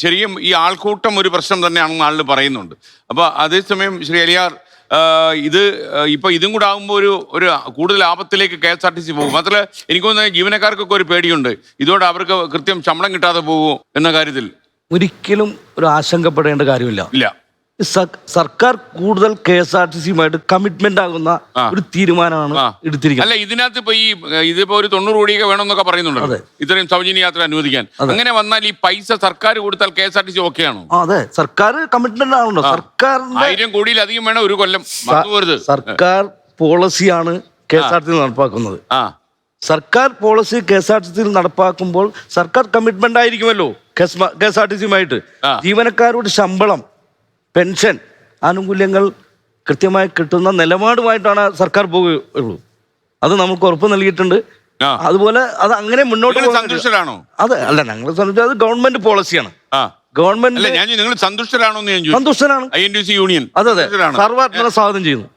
ശരിക്കും ഈ ആൾക്കൂട്ടം ഒരു പ്രശ്നം തന്നെയാണെന്ന് ആളുകൾ പറയുന്നുണ്ട്. അപ്പോൾ അതേസമയം ശ്രീ അലിയാർ, ഇത് ഇപ്പൊ ഇതും കൂടെ ആകുമ്പോൾ ഒരു കൂടുതൽ ആപത്തിലേക്ക് KSRTC പോകും. മാത്രമല്ല എനിക്ക് തോന്നുന്നത് ജീവനക്കാർക്കൊക്കെ ഒരു പേടിയുണ്ട്, ഇതോടെ അവർക്ക് കൃത്യം ശമ്പളം കിട്ടാതെ പോകുമോ എന്ന കാര്യത്തിൽ. ഒരിക്കലും ഒരു ആശങ്കപ്പെടേണ്ട കാര്യമില്ല. ഇല്ല, സർക്കാർ കൂടുതൽ KSRTCയുമായിട്ട് കമ്മിറ്റ്മെന്റ് ആകുന്ന ഒരു തീരുമാനമാണ് എടുത്തിരിക്കുന്നത്. അല്ല, ഇതിനകത്ത് ഇപ്പൊ ഇതിപ്പോ ഒരു 90 കോടിയൊക്കെ വേണമെന്നൊക്കെ പറയുന്നുണ്ടല്ലോ, ഇത്രയും സൗജന്യ യാത്ര അനുവദിക്കാൻ. അങ്ങനെ വന്നാൽ ഈ പൈസ സർക്കാർ കൊടുത്താൽ KSRTC ഓക്കെ ആണോ? അതെ, സർക്കാർ കമ്മിറ്റ്മെന്റ് ആണല്ലോ. സർക്കാരിന്റെ 1000 കോടിയിലധികം വേണം ഒരു കൊല്ലം. സർക്കാർ പോളിസിയാണ് KSRTC നടപ്പാക്കുന്നത്. സർക്കാർ പോളിസി KSRTC നടപ്പാക്കുമ്പോൾ സർക്കാർ കമ്മിറ്റ്മെന്റ് ആയിരിക്കുമല്ലോ KSRTCയുമായിട്ട്. ജീവനക്കാരുടെ ശമ്പളം, പെൻഷൻ, ആനുകൂല്യങ്ങൾ കൃത്യമായി കിട്ടുന്ന നിലപാടുമായിട്ടാണ് സർക്കാർ പോകുകയുള്ളൂ. അത് നമുക്ക് ഉറപ്പ് നൽകിയിട്ടുണ്ട്. അതുപോലെ അത് അങ്ങനെ മുന്നോട്ട് സന്തുഷ്ടരാണോ? അതെ, അല്ല, ഞങ്ങൾ അത് ഗവൺമെന്റ് പോളിസിയാണ്. ഗവൺമെന്റ് നിങ്ങൾ സന്തുഷ്ടരാണോ? സന്തുഷ്ടനാണ്. INTUC യൂണിയൻ അതെ, സർവാത്മന സ്വാഗതം ചെയ്യുന്നു.